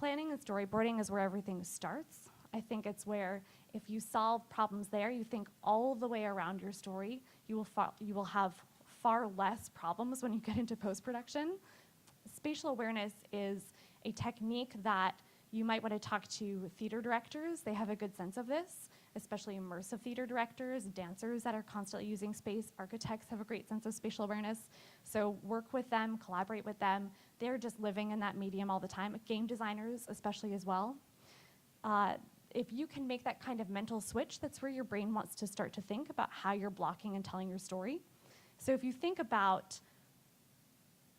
planning and storyboarding is where everything starts. I think it's where if you solve problems there, you think all the way around your story, you will have far less problems when you get into post-production. Spatial awareness is a technique that you might want to talk to theater directors. They have a good sense of this, especially immersive theater directors, dancers that are constantly using space. Architects have a great sense of spatial awareness. So work with them, collaborate with them. They're just living in that medium all the time. Game designers especially as well. If you can make that kind of mental switch, that's where your brain wants to start to think about how you're blocking and telling your story. So if you think about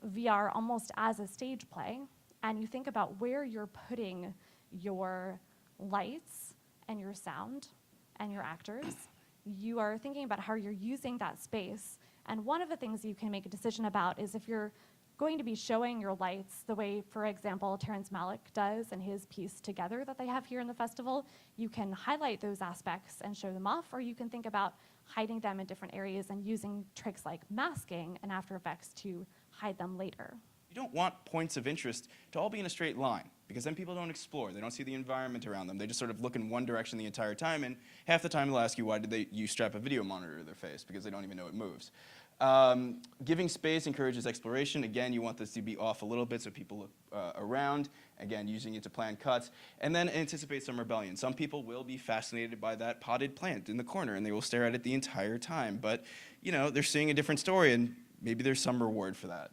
VR almost as a stage play, and you think about where you're putting your lights and your sound and your actors, you are thinking about how you're using that space. And one of the things you can make a decision about is if you're going to be showing your lights the way, for example, Terrence Malick does in his piece Together that they have here in the festival, you can highlight those aspects and show them off, or you can think about hiding them in different areas and using tricks like masking and After Effects to hide them later. You don't want points of interest to all be in a straight line, because then people don't explore. They don't see the environment around them. They just sort of look in one direction the entire time, and half the time they'll ask you, why did you strap a video monitor to their face? Because they don't even know it moves. Giving space encourages exploration. Again, you want this to be off a little bit so people look around. Again, using it to plan cuts. And then anticipate some rebellion. Some people will be fascinated by that potted plant in the corner, and they will stare at it the entire time. But, you know, they're seeing a different story, and maybe there's some reward for that.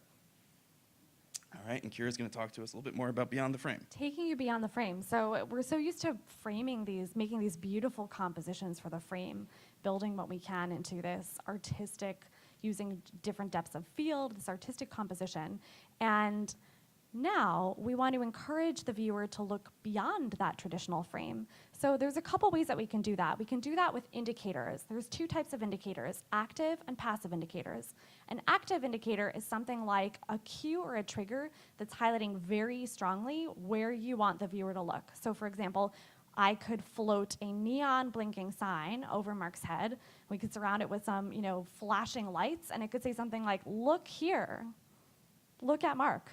All right, and Kiira's going to talk to us a little bit more about Beyond the Frame. Taking you beyond the frame. So we're so used to framing these, making these beautiful compositions for the frame, building what we can into this artistic, using different depths of field, this artistic composition. And now we want to encourage the viewer to look beyond that traditional frame. So there's a couple ways that we can do that. We can do that with indicators. There's two types of indicators, active and passive indicators. An active indicator is something like a cue or a trigger that's highlighting very strongly where you want the viewer to look. So for example, I could float a neon blinking sign over Mark's head. We could surround it with some, flashing lights, and it could say something like, "Look here, look at Mark."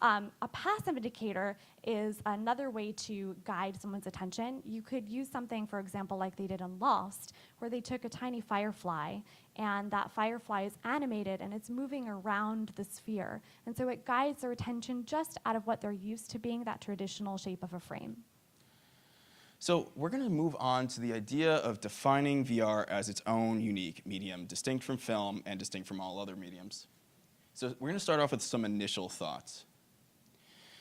A passive indicator is another way to guide someone's attention. You could use something, for example, like they did in Lost, where they took a tiny firefly, and that firefly is animated, and it's moving around the sphere. And so it guides their attention just out of what they're used to being, that traditional shape of a frame. So we're going to move on to the idea of defining VR as its own unique medium, distinct from film and distinct from all other mediums. So we're going to start off with some initial thoughts.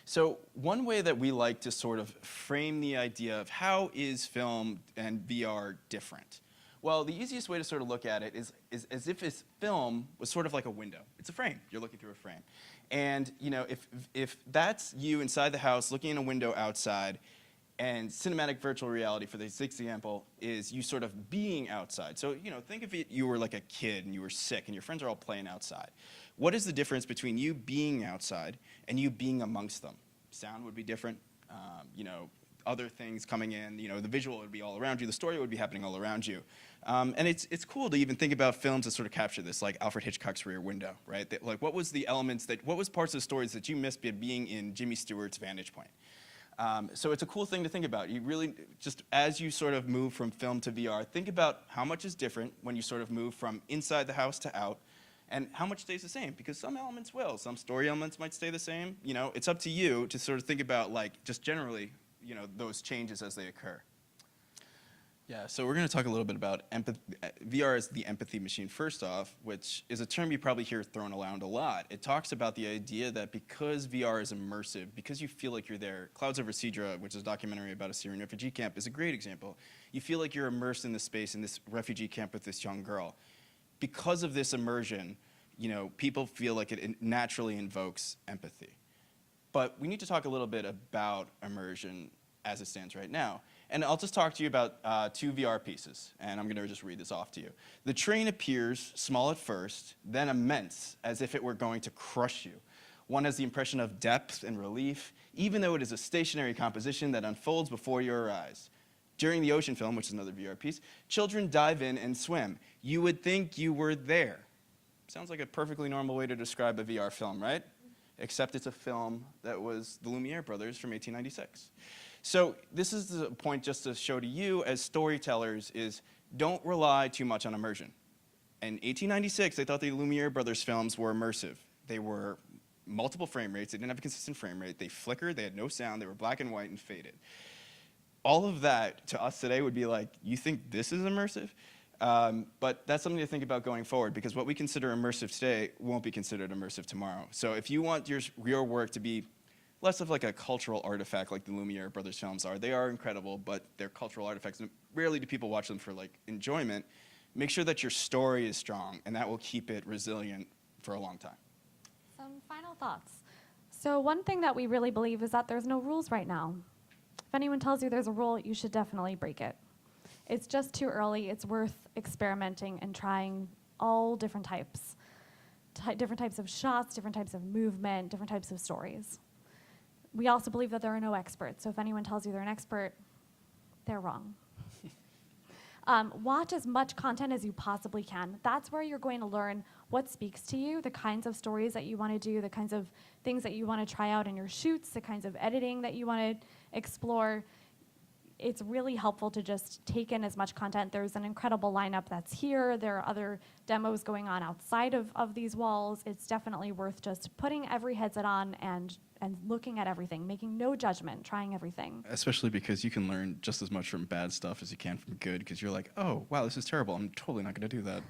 So one way that we like to sort of frame the idea of how is film and VR different? Well, the easiest way to sort of look at it is as if this film was sort of like a window. It's a frame. You're looking through a frame. And if that's you inside the house looking in a window outside, and cinematic virtual reality, for this example, is you sort of being outside. So, think of it, you were like a kid and you were sick and your friends are all playing outside. What is the difference between you being outside and you being amongst them? Sound would be different, other things coming in, the visual would be all around you, the story would be happening all around you. And it's cool to even think about films that sort of capture this, like Alfred Hitchcock's Rear Window, right? What was parts of the stories that you missed by being in Jimmy Stewart's vantage point? So it's a cool thing to think about. You really, just as you sort of move from film to VR, think about how much is different when you sort of move from inside the house to out, and how much stays the same, because some elements will. Some story elements might stay the same. It's up to you to sort of think about, just generally, those changes as they occur. Yeah, so we're going to talk a little bit about empathy. VR is the empathy machine, first off, which is a term you probably hear thrown around a lot. It talks about the idea that because VR is immersive, because you feel like you're there, Clouds Over Sidra, which is a documentary about a Syrian refugee camp, is a great example. You feel like you're immersed in this space, in this refugee camp with this young girl. Because of this immersion, people feel like it naturally invokes empathy. But we need to talk a little bit about immersion as it stands right now. And I'll just talk to you about two VR pieces, and I'm going to just read this off to you. The train appears small at first, then immense, as if it were going to crush you. One has the impression of depth and relief, even though it is a stationary composition that unfolds before your eyes. During the ocean film, which is another VR piece, children dive in and swim. You would think you were there. Sounds like a perfectly normal way to describe a VR film, right? except it's a film that was the Lumiere brothers from 1896. So this is the point just to show to you as storytellers is don't rely too much on immersion. In 1896, they thought the Lumiere brothers films were immersive. They were multiple frame rates. They didn't have a consistent frame rate. They flickered. They had no sound. They were black and white and faded. All of that to us today would be like, you think this is immersive? But that's something to think about going forward, because what we consider immersive today won't be considered immersive tomorrow. So if you want your work to be less of like a cultural artifact like the Lumiere brothers films are, they are incredible, but they're cultural artifacts, and rarely do people watch them for like enjoyment. Make sure that your story is strong, and that will keep it resilient for a long time. Some final thoughts. So one thing that we really believe is that there's no rules right now. If anyone tells you there's a rule, you should definitely break it. It's just too early. It's worth experimenting and trying all different types. Different types of shots, different types of movement, different types of stories. We also believe that there are no experts. So if anyone tells you they're an expert, they're wrong. Watch as much content as you possibly can. That's where you're going to learn what speaks to you, the kinds of stories that you want to do, the kinds of things that you want to try out in your shoots, the kinds of editing that you want to explore. It's really helpful to just take in as much content. There's an incredible lineup that's here. There are other demos going on outside of these walls. It's definitely worth just putting every headset on and looking at everything, making no judgment, trying everything. Especially because you can learn just as much from bad stuff as you can from good, because you're like, oh, wow, this is terrible. I'm totally not going to do that.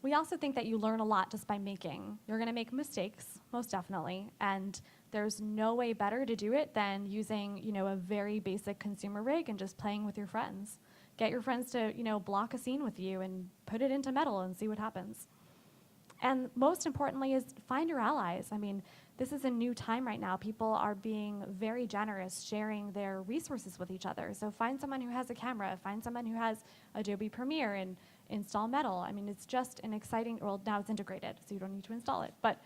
We also think that you learn a lot just by making. You're going to make mistakes, most definitely, and there's no way better to do it than using, a very basic consumer rig and just playing with your friends. Get your friends to, block a scene with you and put it into metal and see what happens. And most importantly is find your allies. I mean, this is a new time right now. People are being very generous, sharing their resources with each other. So find someone who has a camera, find someone who has Adobe Premiere, and install metal. I mean, it's just an exciting, well, now it's integrated, so you don't need to install it, but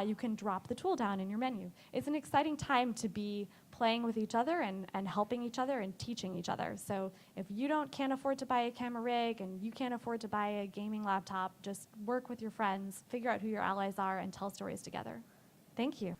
you can drop the tool down in your menu. It's an exciting time to be playing with each other and helping each other and teaching each other. So if you can't afford to buy a camera rig and you can't afford to buy a gaming laptop, just work with your friends, figure out who your allies are, and tell stories together. Thank you.